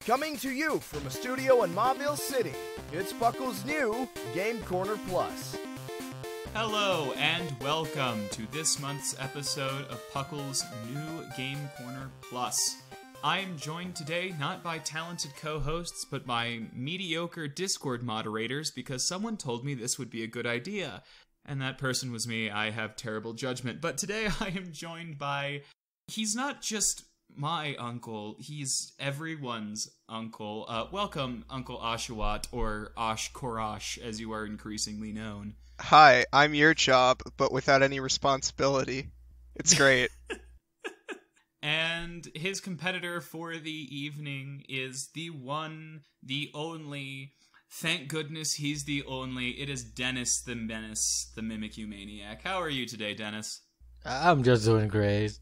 Coming to you from a studio in Mauville City, it's PUCL's new Game Corner Plus. Hello and welcome to this month's episode of PUCL's new Game Corner Plus. I am joined today not by talented co-hosts, but by mediocre Discord moderators because someone told me this would be a good idea. And that person was me. I have terrible judgment. But today I am joined by... He's not just my uncle, he's everyone's uncle. Welcome, Uncle Oshawott, or Osh Korosh, as you are increasingly known. Hi, I'm your job, but without any responsibility. It's great. And his competitor for the evening is the one, the only, thank goodness he's the only, it is Dennis the Menace, the Mimikyu Maniac. How are you today, Dennis? I'm just doing great.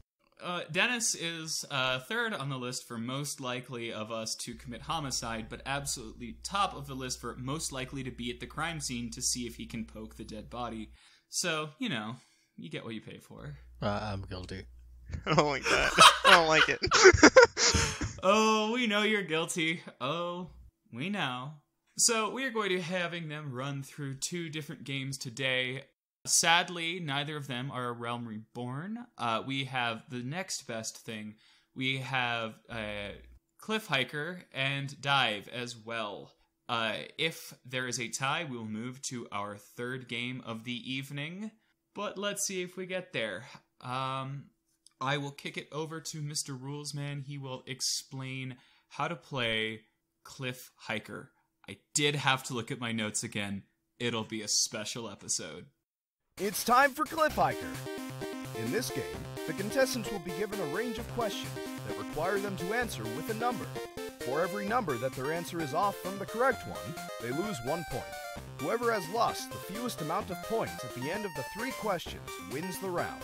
Dennis is third on the list for most likely of us to commit homicide, but absolutely top of the list for most likely to be at the crime scene to see if he can poke the dead body. So, you know, you get what you pay for. I'm guilty. I don't like that. I don't like it. Oh, we know you're guilty. Oh, we know. So, we are going to be having them run through two different games today. Sadly, neither of them are a Realm Reborn. We have the next best thing. We have Cliff Hiker and Dive as well. If there is a tie, we will move to our third game of the evening. But let's see if we get there. I will kick it over to Mr. Rulesman. He will explain how to play Cliff Hiker. I did have to look at my notes again. It'll be a special episode. It's time for Cliff Hiker. In this game, the contestants will be given a range of questions that require them to answer with a number. For every number that their answer is off from the correct one, they lose 1 point. Whoever has lost the fewest amount of points at the end of the 3 questions wins the round.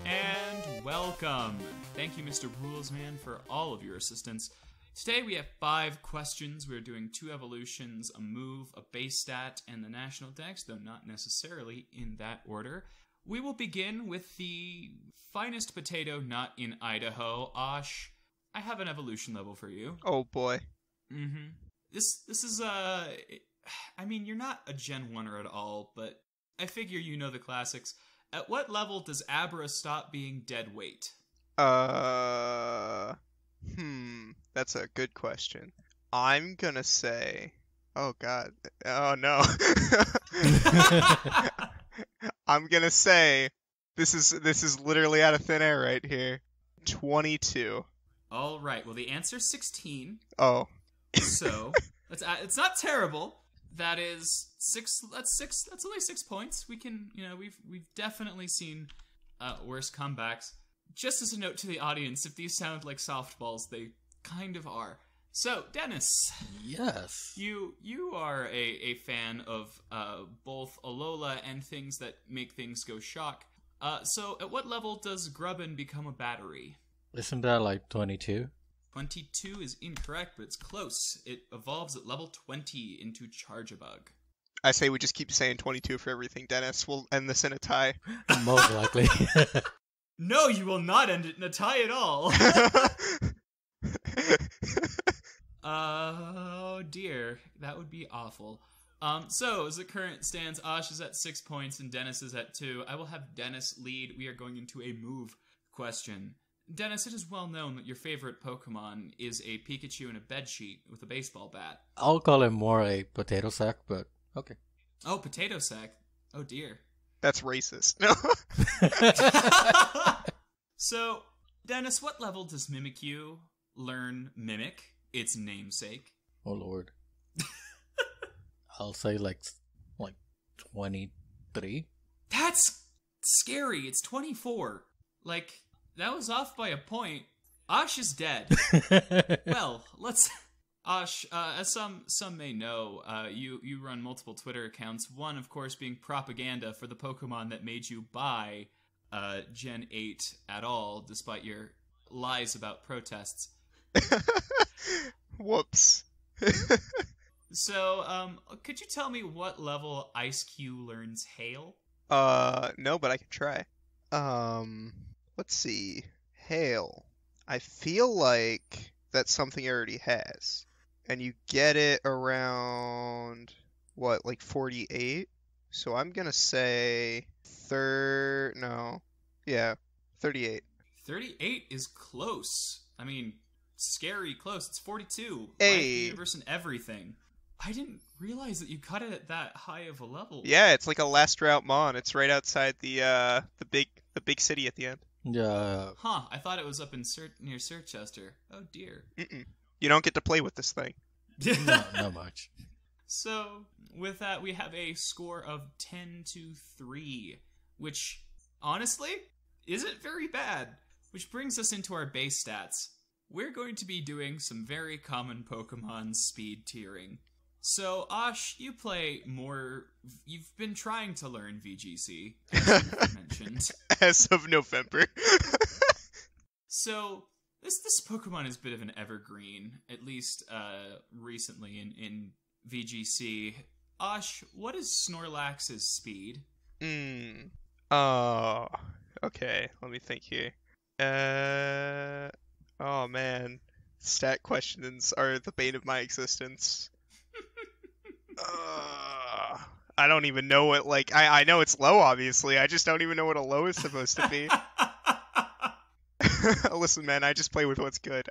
And welcome. Thank you, Mr. Rulesman, for all of your assistance. Today we have 5 questions. We're doing 2 evolutions, a move, a base stat, and the national dex, though not necessarily in that order. We will begin with the finest potato nut in Idaho. Osh, I have an evolution level for you. Oh boy. This is I mean, you're not a Gen 1er at all, but I figure you know the classics. At what level does Abra stop being dead weight? That's a good question. I'm gonna say... Oh god. Oh no. I'm gonna say... This is literally out of thin air right here. 22. Alright, well the answer's 16. Oh. So, it's not terrible. That is 6, that's only 6 points. We can, you know, we've definitely seen worse comebacks. Just as a note to the audience, if these sound like softballs, they kind of are. So, Dennis. Yes. You are a fan of both Alola and things that make things go shock. So, at what level does Grubbin become a battery? Isn't that like 22? 22 is incorrect, but it's close. It evolves at level 20 into Charge-a-Bug. I say we just keep saying 22 for everything, Dennis. We'll end this in a tie. Most likely. No, you will not end it in a tie at all. Oh dear, that would be awful. So, as the current stands, Osh is at 6 points and Dennis is at 2. I will have Dennis lead. We are going into a move question. Dennis, it is well known that your favorite Pokemon is a Pikachu in a bedsheet with a baseball bat. I'll call him more a potato sack, but okay. Oh, potato sack. Oh dear. That's racist. No. So, Dennis, what level does Mimikyu learn Mimic, its namesake? Oh lord. I'll say like 23. That's scary. It's 24. Like, that was off by a point. Osh is dead. Well, let's... Osh, as some may know, you run multiple Twitter accounts. One, of course, being propaganda for the Pokemon that made you buy Gen 8 at all, despite your lies about protests. Whoops. So, could you tell me what level Ice-Q learns Hail? No, but I can try. Let's see. Hail. I feel like that's something it already has. And you get it around, what, like 48? So I'm gonna say yeah, 38. 38 is close. I mean, scary close. It's 42. Life, the Hey. universe, and everything. I didn't realize that you cut it at that high of a level. Yeah, it's like a last route mon. It's right outside the big city at the end. Yeah. Huh, I thought it was up in near Circhester. Oh dear. Mm-mm. You don't get to play with this thing. Not much. So, with that, we have a score of 10-3, which, honestly, isn't very bad. Which brings us into our base stats. We're going to be doing some very common Pokemon speed tiering. So, Osh, you play more... You've been trying to learn VGC, as you've mentioned. As of November. So, this Pokemon is a bit of an evergreen, at least recently in VGC. Osh, what is Snorlax's speed? Oh, okay. Let me think here. Oh man. Stat questions are the bane of my existence. I don't even know what, like, I know it's low, obviously. I just don't even know what a low is supposed to be. Listen, man, I just play with what's good.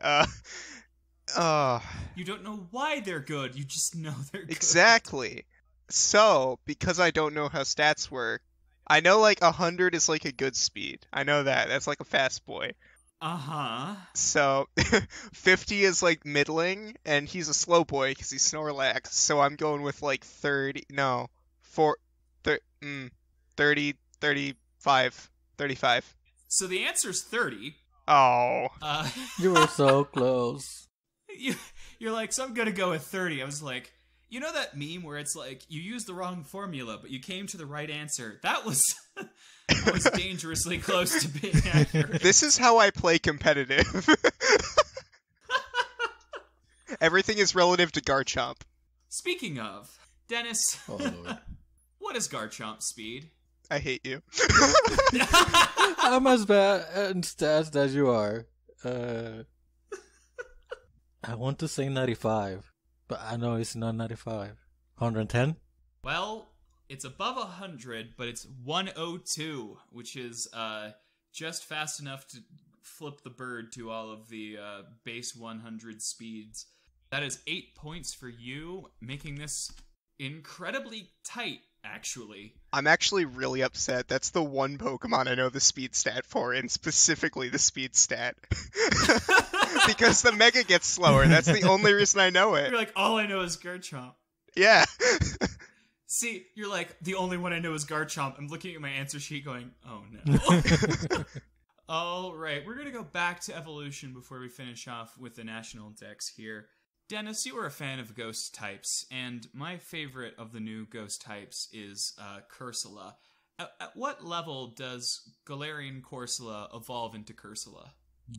You don't know why they're good, you just know they're good. Exactly. So, because I don't know how stats work, I know, like, 100 is, like, a good speed. I know that. That's, like, a fast boy. Uh-huh. So, 50 is, like, middling, and he's a slow boy because he's Snorlax. So I'm going with, like, 30, no, 30, 35, 35. So the answer's 30. Oh. You were so close. You're like, so I'm gonna go with 30. I was like, you know that meme where it's like, you used the wrong formula, but you came to the right answer? That was dangerously close to being accurate. This is how I play competitive. Everything is relative to Garchomp. Speaking of, Dennis, Oh, Lord. what is Garchomp Speed? I hate you. I'm as bad in stats as you are. I want to say 95, but I know it's not 95. 110? Well, it's above 100, but it's 102, which is just fast enough to flip the bird to all of the base 100 speeds. That is 8 points for you, making this incredibly tight, actually. I'm actually really upset. That's the one Pokemon I know the speed stat for, and specifically the speed stat. Because the Mega gets slower. That's the only reason I know it. You're like, all I know is Garchomp. Yeah. See, you're like, the only one I know is Garchomp. I'm looking at my answer sheet going, oh no. All right, we're going to go back to evolution before we finish off with the national dex here. Dennis, you are a fan of ghost types, and my favorite of the new ghost types is Cursula. At what level does Galarian Corsola evolve into Cursula?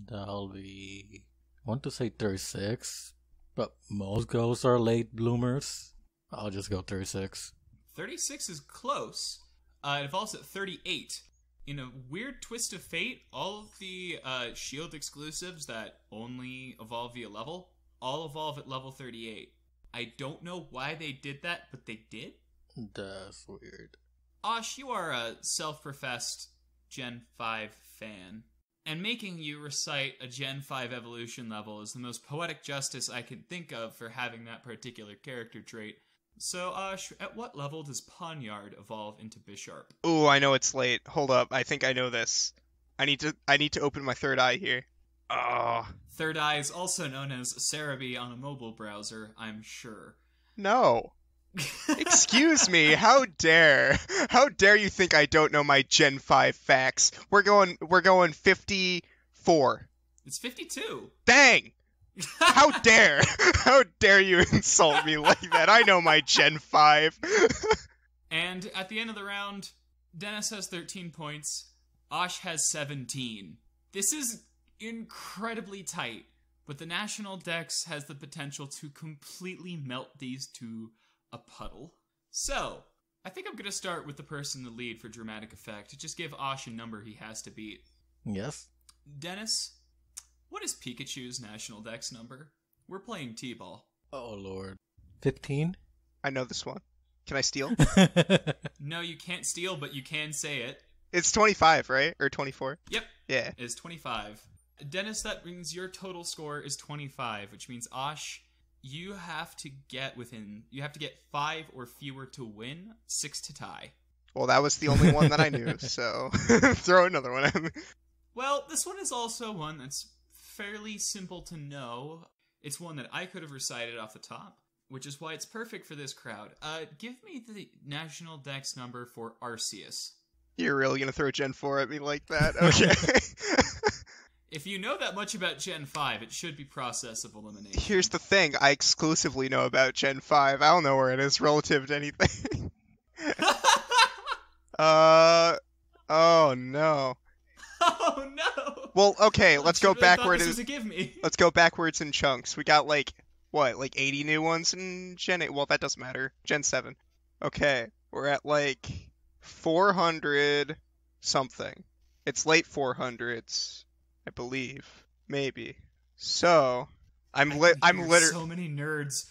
That'll be... I want to say 36, but most ghosts are late bloomers. I'll just go 36. 36 is close. It evolves at 38. In a weird twist of fate, all of the Shield exclusives that only evolve via level all evolve at level 38. I don't know why they did that, but they did. That's weird. Osh, you are a self-professed Gen 5 fan, and making you recite a Gen 5 evolution level is the most poetic justice I can think of for having that particular character trait. So, Osh, at what level does Pawniard evolve into Bisharp? Ooh, I know it's late. Hold up. I think I know this. I need to open my third eye here. Oh. Third Eye is also known as Cerebi on a mobile browser, I'm sure. No. Excuse me, how dare you think I don't know my Gen 5 facts? We're going 54. It's 52. Dang! How dare you insult me like that? I know my Gen 5. And at the end of the round, Dennis has 13 points, Osh has 17. This is incredibly tight, but the national dex has the potential to completely melt these to a puddle. So, I think I'm going to start with the person in the lead for dramatic effect. Just give Osh a number he has to beat. Yes? Dennis, what is Pikachu's national dex number? We're playing T-ball. Oh, Lord. 15? I know this one. Can I steal? No, you can't steal, but you can say it. It's 25, right? Or 24? Yep. Yeah. It's 25. Dennis, that means your total score is 25, which means, Osh, you have to get 5 or fewer to win, 6 to tie. Well, that was the only one that I knew, so throw another one at me. Well, this one is also one that's fairly simple to know. It's one that I could have recited off the top, which is why it's perfect for this crowd. Give me the national dex number for Arceus. You're really gonna throw Gen 4 at me like that? Okay. If you know that much about Gen 5, it should be process of elimination. Here's the thing, I exclusively know about Gen 5. I don't know where it is relative to anything. Oh no. Oh no! Well, okay, let's go backwards. This was a give me. Let's go backwards in chunks. We got like 80 new ones in Gen 8? Well, that doesn't matter. Gen 7. Okay, we're at like 400 something. It's late 400s, I believe. Maybe. So, I'm literally so many nerds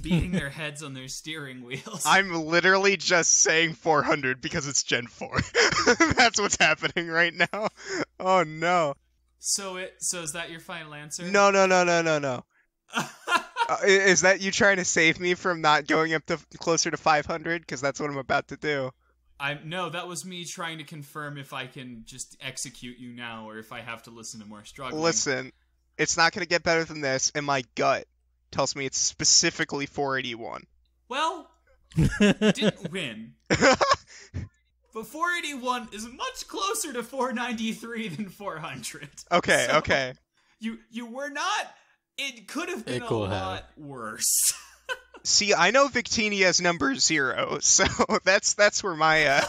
beating their heads on their steering wheels. I'm literally just saying 400 because it's Gen 4. That's what's happening right now. Oh no. So is that your final answer? No. Is that you trying to save me from not going up to closer to 500? Because that's what I'm about to do. No, that was me trying to confirm if I can just execute you now or if I have to listen to more struggling. Listen, it's not going to get better than this, and my gut tells me it's specifically 481. Well, didn't win. But 481 is much closer to 493 than 400. Okay, so okay. You were not... It could have been a lot worse. See, I know Victini as number 0, so that's where my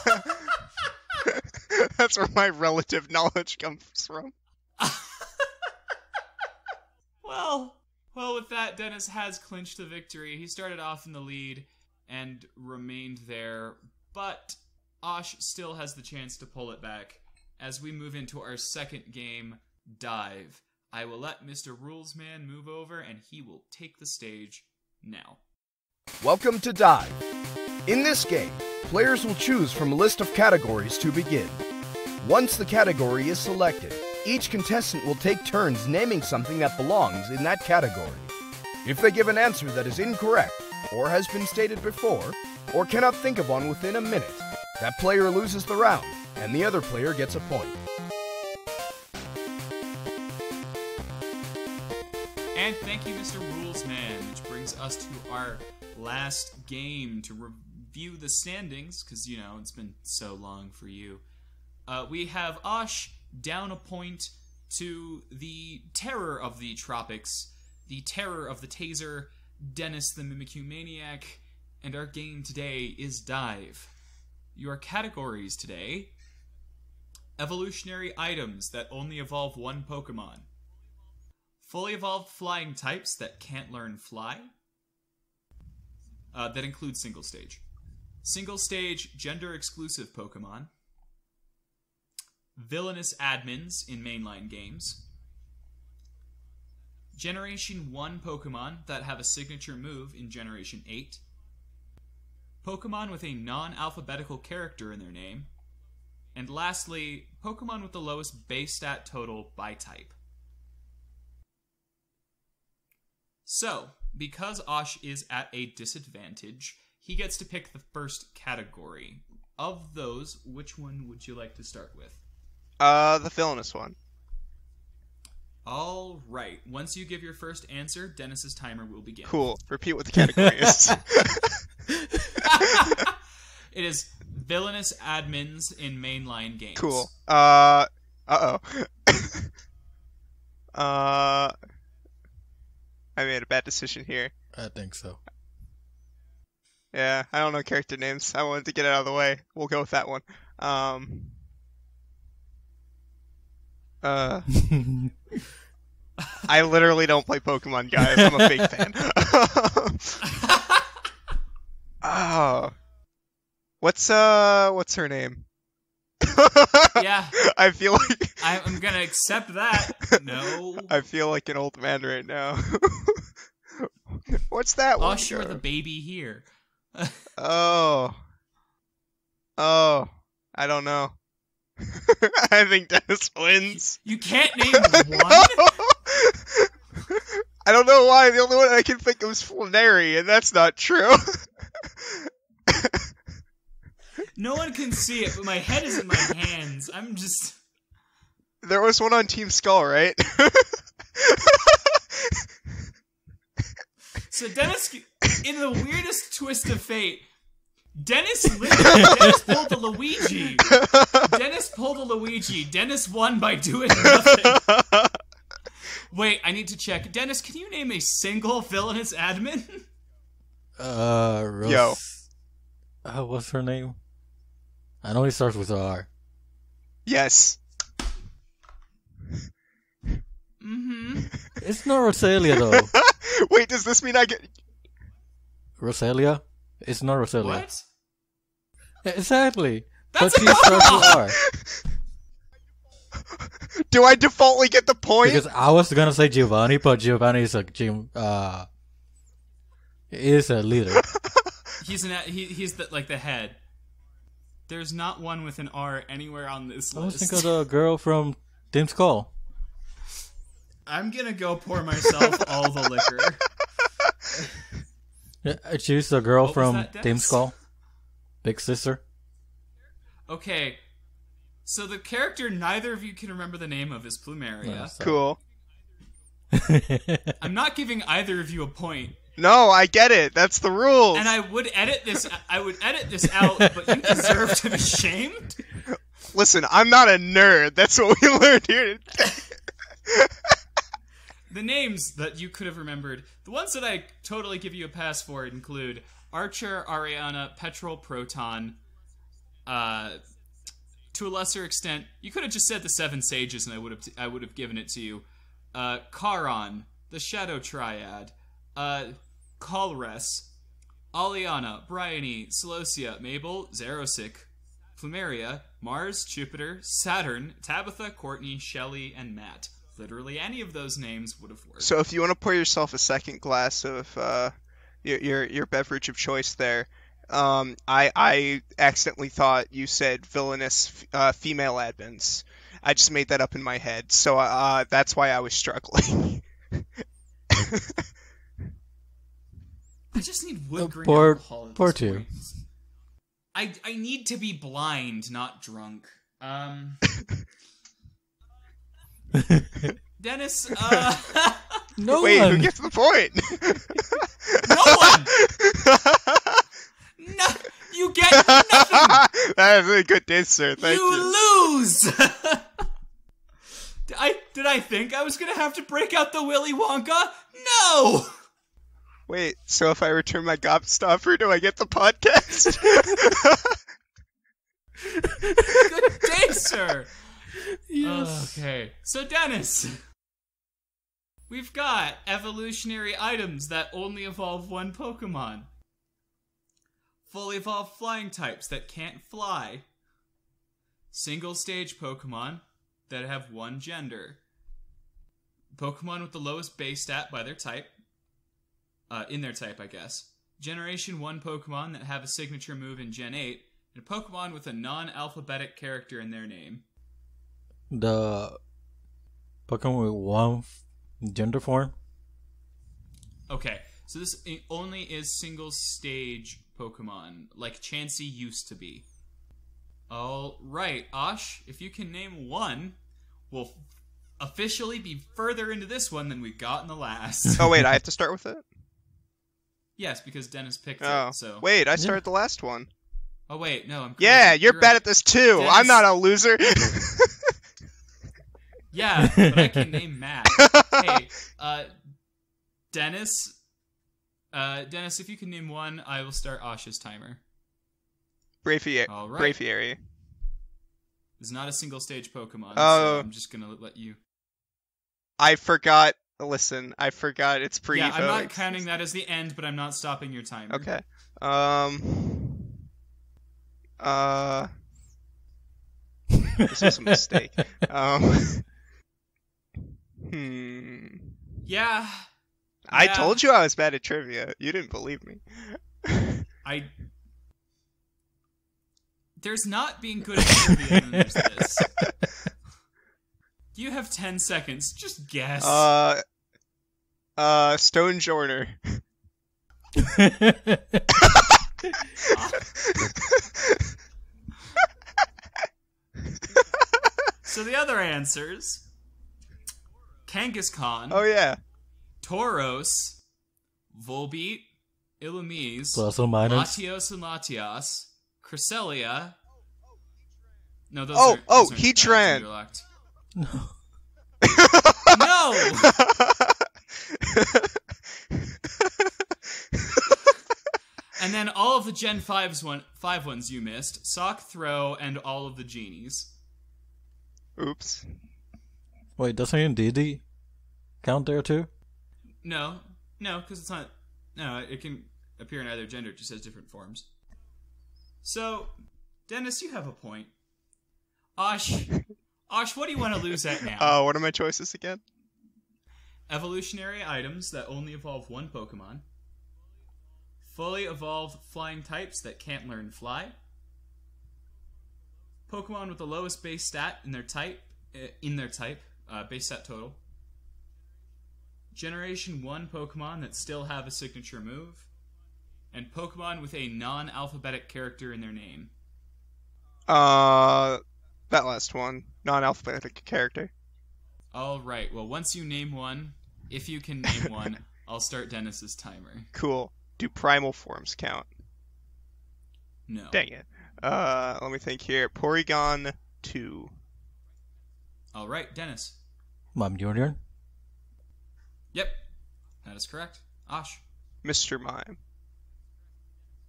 that's where my relative knowledge comes from. Well, with that, Dennis has clinched the victory. He started off in the lead and remained there, but Osh still has the chance to pull it back as we move into our second game, Dive. I will let Mr. Rulesman move over, and he will take the stage now. Welcome to Dive. In this game, players will choose from a list of categories to begin. Once the category is selected, each contestant will take turns naming something that belongs in that category. If they give an answer that is incorrect, or has been stated before, or cannot think of one within a minute, that player loses the round, and the other player gets a point. And thank you, Mr. Rulesman, which brings us to our last game to review the standings, because, you know, it's been so long for you. We have Osh down a point to the terror of the tropics, the terror of the taser, Dennis the Mimikyu-maniac, and our game today is Dive. Your categories today: evolutionary items that only evolve one Pokemon, fully evolved flying types that can't learn fly, that include single stage. Single stage, gender-exclusive Pokemon. Villainous admins in mainline games. Generation 1 Pokemon that have a signature move in Generation 8. Pokemon with a non-alphabetical character in their name. And lastly, Pokemon with the lowest base stat total by type. So, because Osh is at a disadvantage, he gets to pick the first category. Of those, which one would you like to start with? The villainous one. All right. Once you give your first answer, Dennis's timer will begin. Cool. Repeat what the category is. It is villainous admins in mainline games. Cool. Uh-oh. I made a bad decision here. I think so. Yeah, I don't know character names. I wanted to get it out of the way. We'll go with that one. I literally don't play Pokemon, guys. I'm a big fan. Oh. What's her name? Yeah. I feel like I'm gonna accept that. No. I feel like an old man right now. What's that one? Osh, you're the baby here. Oh. I don't know. I think Dennis wins. You can't name one? I don't know why. The only one I can think of is Flannery, and that's not true. No one can see it, but my head is in my hands. I'm just... There was one on Team Skull, right? So Dennis, in the weirdest twist of fate, Dennis pulled the Luigi. Dennis pulled a Luigi. Dennis won by doing nothing. Wait, I need to check. Dennis, can you name a single villainous admin? Yo. What's her name? I know it starts with R. Yes. Mm-hmm. It's not Rosalia, though. Wait, does this mean I get... Rosalia? It's not Rosalia. What? Exactly. That's but she starts with R. Do I defaultly get the point? Because I was gonna say Giovanni, but Giovanni is is a leader. He's the head. There's not one with an R anywhere on this I was list. thinking of the girl from Team Skull. I'm gonna go pour myself all the liquor. Yeah, she's the girl What was from that, Team Dennis? Skull. Big sister. Okay, so the character neither of you can remember the name of is Plumeria. Yeah, so- Cool. I'm not giving either of you a point, No, I get it. That's the rules. and I would edit this out, but you deserve to be shamed. Listen, I'm not a nerd. That's what we learned here today. The names that you could have remembered, the ones that I totally give you a pass for, include Archer, Ariana, Petrol, Proton. To a lesser extent, you could have just said the Seven Sages, and I would have given it to you. Charon, the Shadow Triad, Kalres, Aliana, Bryony, Celosia, Mabel, Zerosik, Plumeria, Mars, Jupiter, Saturn, Tabitha, Courtney, Shelley, and Matt. Literally any of those names would have worked. So if you want to pour yourself a second glass of your beverage of choice there, I accidentally thought you said villainous female admins. I just made that up in my head, so that's why I was struggling. I just need wood grain Pour alcohol at this two. point. I need to be blind, not drunk. Dennis, No Wait, one. who gets the point? no one! No, you get nothing! That is a good dish, sir. Thank you. You lose! Did I think I was gonna have to break out the Willy Wonka? No! Wait, so if I return my gobstopper, do I get the podcast? Good day, sir! Yes. Okay, so Dennis, we've got evolutionary items that only evolve one Pokemon. Fully evolved flying types that can't fly. Single stage Pokemon that have one gender. Pokemon with the lowest base stat by their type. In their type, I guess. Generation 1 Pokemon that have a signature move in Gen 8. And Pokemon with a non-alphabetic character in their name. The Pokemon with one gender form. Okay, so this only is single stage Pokemon, like Chansey used to be. Alright, Osh, if you can name one, we'll officially be further into this one than we got in the last. Oh, wait, I have to start with it? Yes, because Dennis picked Oh, it, so... wait, I started the last one. Oh, wait, no, I'm crazy. Yeah, you're bad right. at this too. Dennis- I'm not a loser. Yeah, but I can name Matt. Hey, Dennis, if you can name one, I will start Osh's timer. Braviary. All right. Braviary. It's not a single stage Pokemon, Oh. so I'm just gonna let you... I forgot. Listen, I forgot it's pre-Evo. Yeah, I'm not counting that as the end, but I'm not stopping your timer. Okay. This was a mistake. Yeah. I told you I was bad at trivia. You didn't believe me. There's not being good at trivia, and there's this. You have 10 seconds. Just guess. Stone Joiner. So the other answers: Kangaskhan. Oh yeah. Tauros, Volbeat, Illumise, Plus or minus. Latios and Latias, Cresselia. No, those Oh, aren't Heatran. interlocked. No. No! And then all of the Gen 5 ones you missed: Sock, Throw, and all of the genies. Oops. Wait, doesn't Indeedee count there too? No, because it's not. No, it can appear in either gender. It just has different forms. So, Dennis, you have a point. Osh, what do you want to lose at now? What are my choices again? Evolutionary items that only evolve one Pokemon. Fully evolved flying types that can't learn fly. Pokemon with the lowest base stat in their type, base stat total. Generation 1 Pokemon that still have a signature move. And Pokemon with a non-alphabetic character in their name. That last one. Non-alphabetic character. Alright, well once you name one, if you can name one, I'll start Dennis's timer. Cool. Do primal forms count? No. Dang it. Let me think here. Porygon 2. Alright, Dennis. Mom Junior. Yep, that is correct. Osh. Mr. Mime.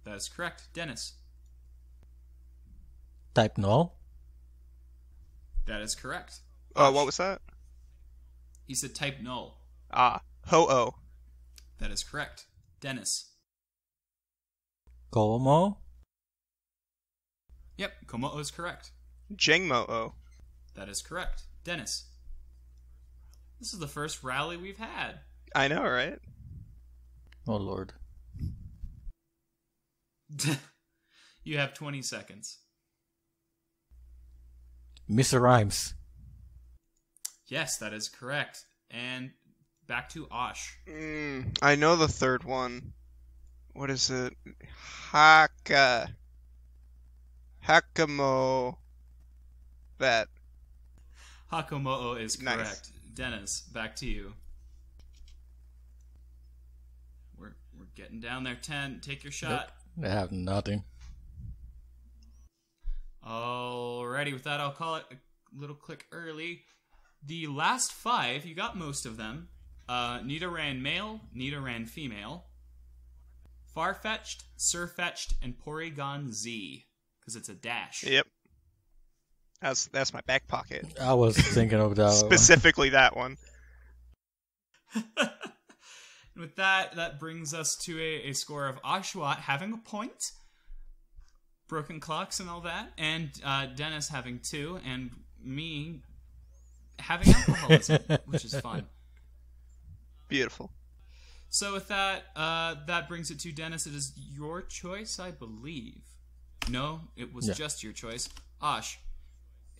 That is correct. Dennis. Type null. That is correct. What was that? He said type null. Ho-Oh. That is correct. Dennis. Komo. Yep, Komodo is correct. Jangmo-Oh. That is correct. Dennis. This is the first rally we've had. I know, right? Oh lord. You have 20 seconds. Mr. Rhymes. Yes, that is correct. And back to Osh. I know the third one. What is it? Hakamo. That. Hakomo'o is correct. Nice. Dennis, back to you. We're getting down there. 10. Take your shot. I have nothing. Alrighty, with that, I'll call it a little click early. The last 5, you got most of them. Nidoran male, Nidoran female, Farfetch'd, Surfetch'd, and Porygon Z, because it's a dash. Yep. That's my back pocket. I was thinking of that. Specifically that one. With that brings us to a score of Oshawott having a point, broken clocks and all that, and Dennis having 2, and me having alcoholism, which is fun. Beautiful. So with that, that brings it to Dennis. It is your choice, I believe. No, it was just your choice. Osh,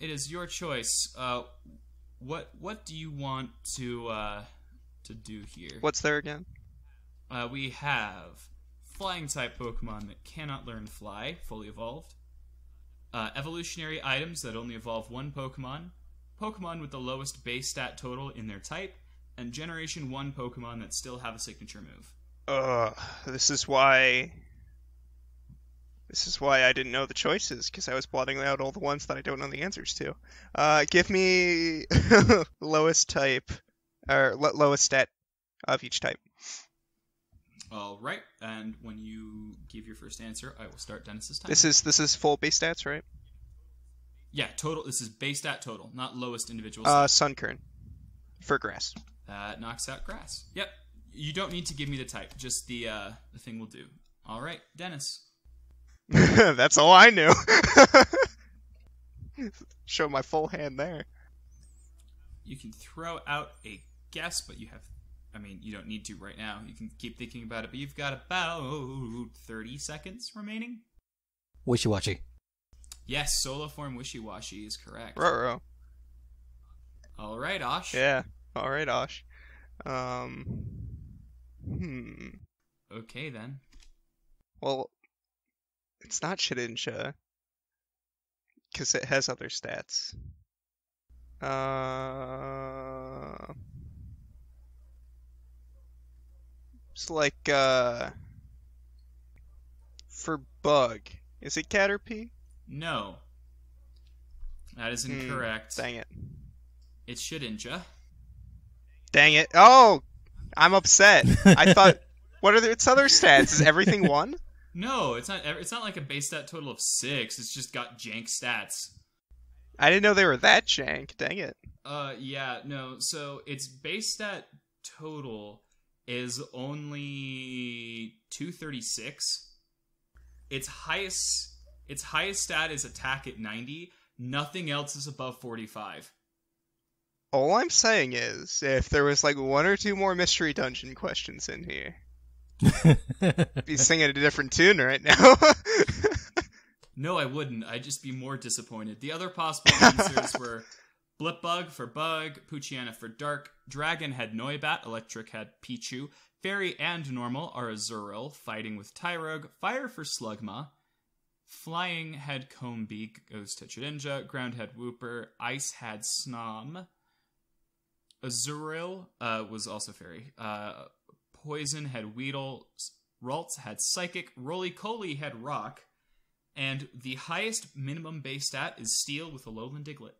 it is your choice. What do you want to do here? What's there again? We have flying type Pokemon that cannot learn fly, fully evolved. Evolutionary items that only evolve one Pokemon. Pokemon with the lowest base stat total in their type. And Generation 1 Pokemon that still have a signature move. This is why I didn't know the choices, because I was blotting out all the ones that I don't know the answers to. Give me lowest type, or lowest stat of each type. Alright, and when you give your first answer, I will start Dennis's time. This is full base stats, right? Yeah, total. This is base stat total, not lowest individual stat. Sunkern. For grass. That knocks out grass. Yep. You don't need to give me the type. Just the thing will do. All right, Dennis. That's all I knew. Show my full hand there. You can throw out a guess, but you don't need to right now. You can keep thinking about it, but you've got about 30 seconds remaining. Wishy-washy. Yes, solo form wishy-washy is correct. Ruh-roh. All right, Osh. Yeah. All right, Osh. Okay, then. Well, it's not Shedinja. Because it has other stats. It's like, for bug. Is it Caterpie? No. That is incorrect. Dang it. It's Shedinja. Dang it. Oh! I'm upset. I thought, what are its other stats? Is everything 1? No, it's not. It's not like a base stat total of 6. It's just got jank stats. I didn't know they were that jank. Dang it. Yeah, no. So its base stat total is only 236. Its highest stat is attack at 90. Nothing else is above 45. All I'm saying is, if there was like 1 or 2 more mystery dungeon questions in here, be singing a different tune right now. No, I wouldn't. I'd just be more disappointed. The other possible answers were Blipbug for Bug, Poochyena for Dark, Dragon had Noibat, Electric had Pichu, Fairy and Normal are Azurill, fighting with Tyrogue, Fire for Slugma, Flying had Combee, goes to Shedinja, Ground had Wooper, Ice had Snom, Azurill was also Fairy, Poison had Weedle, Ralts had Psychic, Roly-Coly had Rock, and the highest minimum base stat is Steel with a Alolan Diglett.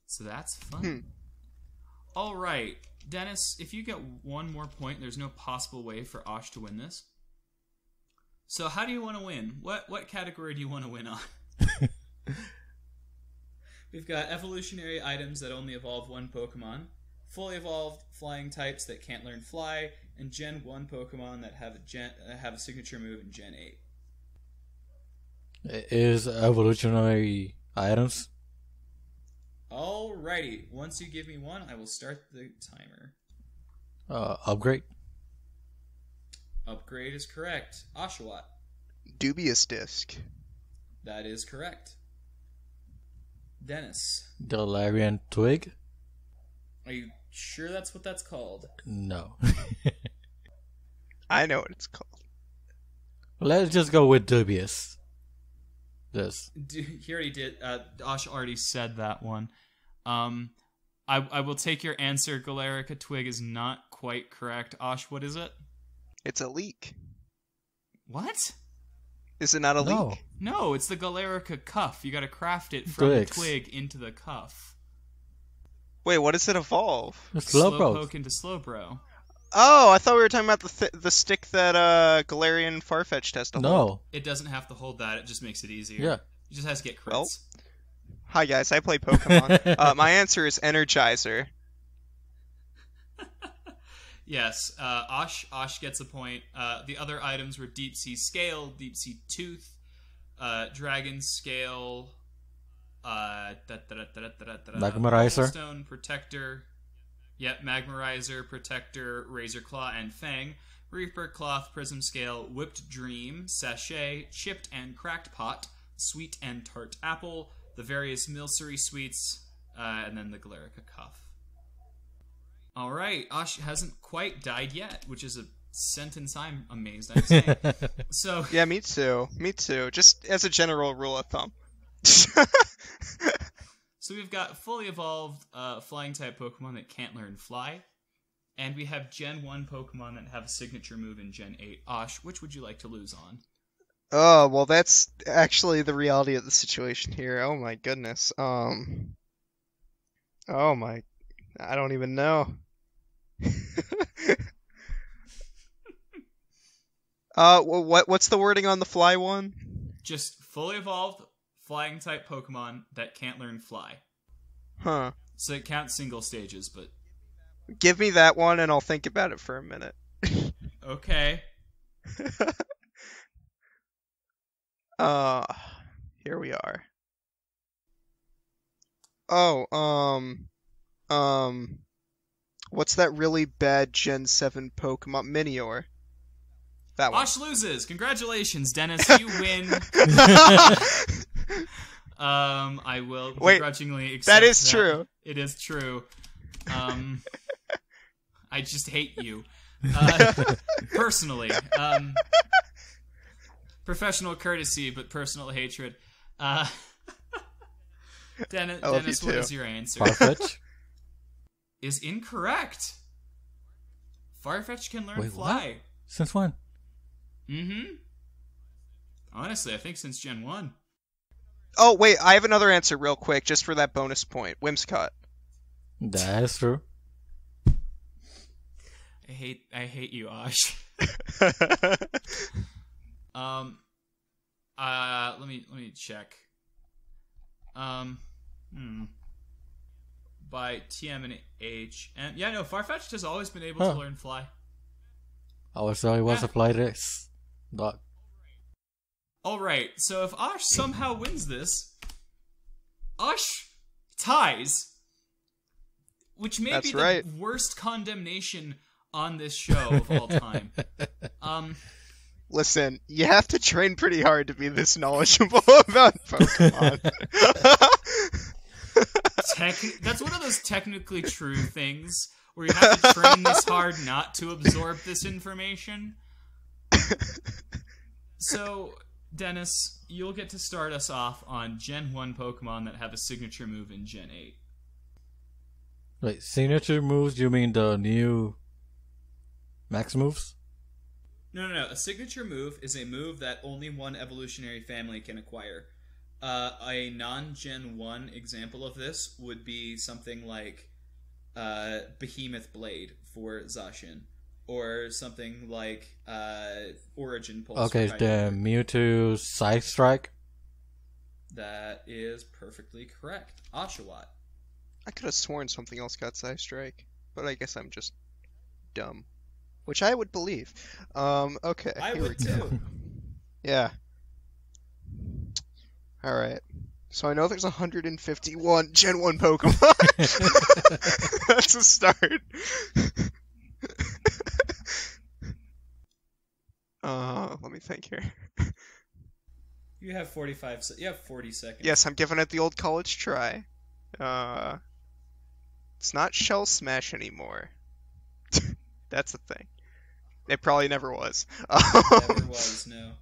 So that's fun. All right, Dennis, if you get 1 more point, there's no possible way for Osh to win this. So how do you want to win? What category do you want to win on? We've got evolutionary items that only evolve 1 Pokemon, fully evolved flying types that can't learn Fly, and Gen 1 Pokemon that have a signature move in Gen 8. Is evolutionary items? Alrighty, once you give me one, I will start the timer. Upgrade? Upgrade is correct. Oshawott. Dubious Disc. That is correct. Dennis. Galarian Twig? Are you sure that's what that's called? No. I know what it's called. Let's just go with dubious. This. He already did. Osh already said that one. I will take your answer. Galarica Twig is not quite correct. Osh, what is it? It's a leak. What? Is it not a leak? No, it's the Galarica Cuff. You gotta craft it from the twig into the cuff. Wait, what does it evolve? Slowpoke into Slowbro. Oh, I thought we were talking about the stick that Galarian Farfetch'd has to hold. No. It doesn't have to hold that. It just makes it easier. Yeah. It just has to get crits. Well, hi guys, I play Pokemon. My answer is Energizer. Yes, Osh gets a point. The other items were Deep Sea Scale, Deep Sea Tooth, Dragon Scale, Magmarizer. Stone Protector. Yep, Magmarizer, Protector, Razor Claw, and Fang. Reaper Cloth, Prism Scale, Whipped Dream, Sachet, Chipped and Cracked Pot, Sweet and Tart Apple, the various Milcery Sweets, and then the Galarica Cuff. Alright, Osh hasn't quite died yet, which is a sentence I'm amazed I'm saying. So, yeah, me too. Me too. Just as a general rule of thumb. So we've got fully evolved flying-type Pokemon that can't learn Fly. And we have Gen 1 Pokemon that have a signature move in Gen 8. Osh, which would you like to lose on? Oh, well, that's actually the reality of the situation here. Oh my goodness. Oh my... I don't even know. What's the wording on the Fly one? Just fully evolved flying-type Pokemon that can't learn Fly. Huh. So it counts single stages, but... Give me that one and I'll think about it for a minute. Okay. Here we are. Oh, what's that really bad Gen 7 Pokemon? Minior. That one. Osh loses. Congratulations, Dennis. You win. I will begrudgingly accept that is true. It is true. I just hate you. Personally. Professional courtesy, but personal hatred. Dennis, what is your answer? Farfetch? Is incorrect. Farfetch can learn fly. What? Since when? Honestly, I think since Gen 1. Oh, wait, I have another answer real quick, just for that bonus point. Whimsicott. That is true. I hate you, Osh. Let me check. By TM and H. And yeah, no, Farfetch'd has always been able to learn fly. Oh, so it was a fly race. Dog. Alright, so if Osh somehow wins this, Osh ties. Which may be the worst condemnation on this show of all time. Listen, you have to train pretty hard to be this knowledgeable about Pokemon. That's one of those technically true things where you have to train this hard not to absorb this information. So, Dennis, you'll get to start us off on Gen 1 Pokemon that have a signature move in Gen 8. Wait, signature moves? You mean the new max moves? No. A signature move is a move that only one evolutionary family can acquire. A non-Gen 1 example of this would be something like Behemoth Blade for Zacian, or something like Origin Pulse. Okay, the Mewtwo Side Strike? That is perfectly correct. Oshawott. I could have sworn something else got Side Strike, but I guess I'm just dumb. Which I would believe. Okay. I would too. Yeah. Alright. So I know there's 151 Gen 1 Pokemon. That's a start. Let me think here. You have 40 seconds. Yes, I'm giving it the old college try. It's not Shell Smash anymore. That's the thing. It probably never was. Never was, no.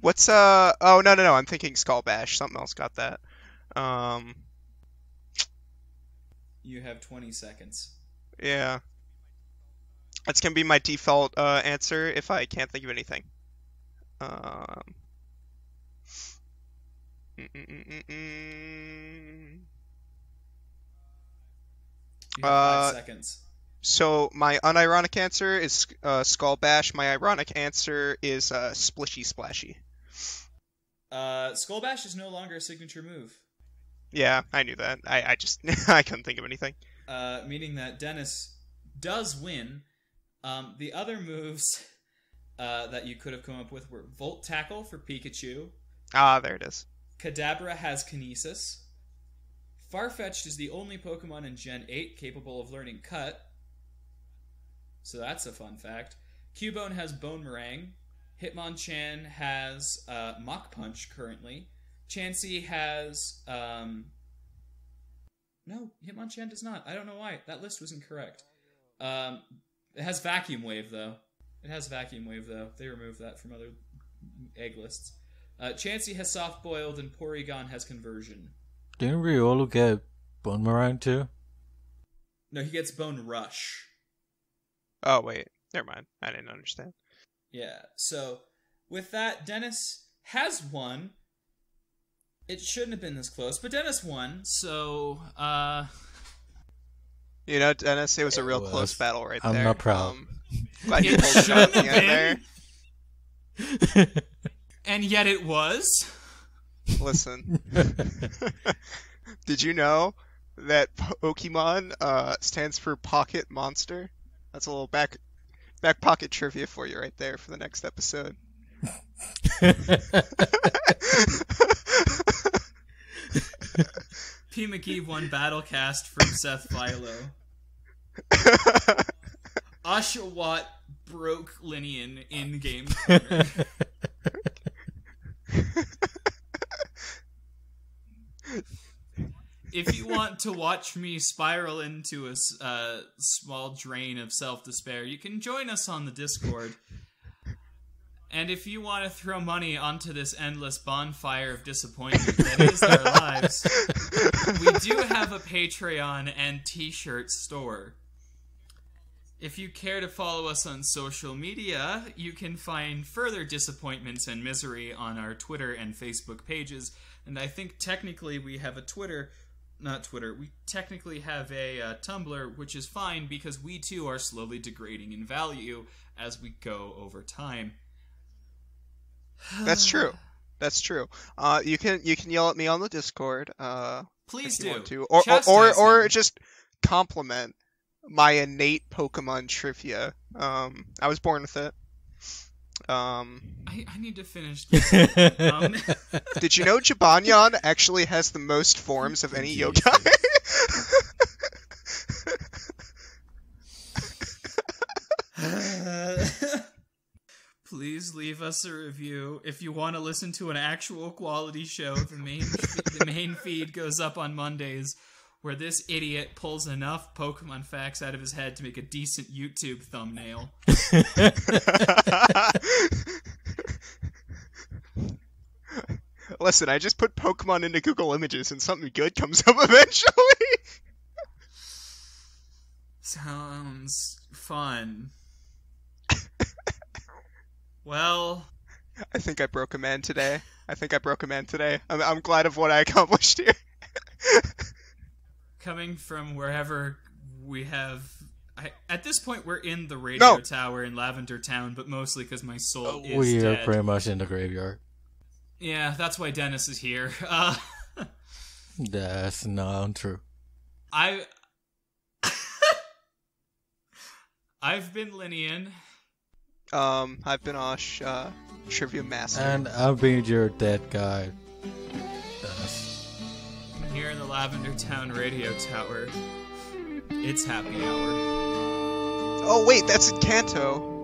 What's oh no, I'm thinking Skull Bash. Something else got that. You have 20 seconds. Yeah. That's gonna be my default answer if I can't think of anything. You have 5 seconds. So my unironic answer is Skull Bash. My ironic answer is Splishy Splashy. Skull Bash is no longer a signature move. Yeah, I knew that. I just I couldn't think of anything. Meaning that Dennis does win. The other moves that you could have come up with were Volt Tackle for Pikachu. Ah, there it is. Kadabra has Kinesis. Farfetch'd is the only Pokemon in Gen 8 capable of learning Cut. So that's a fun fact. Cubone has Bonemerang. Hitmonchan has Mach Punch currently. Chansey has... No, Hitmonchan does not. I don't know why. That list was incorrect. It has Vacuum Wave, though. They removed that from other egg lists. Chansey has Soft Boiled, and Porygon has Conversion. Didn't Riolu get Bonemerang too? No, he gets Bone Rush. Oh, wait. Never mind. I didn't understand. Yeah, so with that, Dennis has won. It shouldn't have been this close, but Dennis won, so, You know, Dennis, it was a real close battle right there. I'm not proud. Glad you pulled it at the end there. And yet it was. Listen. Did you know that Pokemon stands for Pocket Monster? That's a little back pocket trivia for you right there for the next episode. P. McGee won Battlecast from Seth Philo. Oshawott broke Lynian in Game Corner. If you want to watch me spiral into a small drain of self-despair, you can join us on the Discord. And if you want to throw money onto this endless bonfire of disappointment that is our lives, we do have a Patreon and t-shirt store. If you care to follow us on social media, you can find further disappointments and misery on our Twitter and Facebook pages. And I think technically we have a we technically have a Tumblr, which is fine because we too are slowly degrading in value as we go over time. That's true. That's true. You can yell at me on the Discord. Please if you do. want to. Or just compliment my innate Pokemon trivia. I was born with it. I need to finish. Did you know Jibanyan actually has the most forms of any yokai? Please leave us a review. If you want to listen to an actual quality show, the main feed goes up on Mondays, where this idiot pulls enough Pokemon facts out of his head to make a decent YouTube thumbnail. Listen, I just put Pokemon into Google Images and something good comes up eventually. Sounds fun. Well, I think I broke a man today. I'm glad of what I accomplished here. Coming from wherever we have... at this point, we're in the radio tower in Lavender Town, but mostly because my soul is we dead. are pretty much in the graveyard. Yeah, that's why Dennis is here. That's not true. I've been Lynian. I've been Osh, Trivia Master. And I've been your dead guy, Dennis. Here in the Lavender Town radio tower, it's happy hour. Oh wait, that's in Kanto.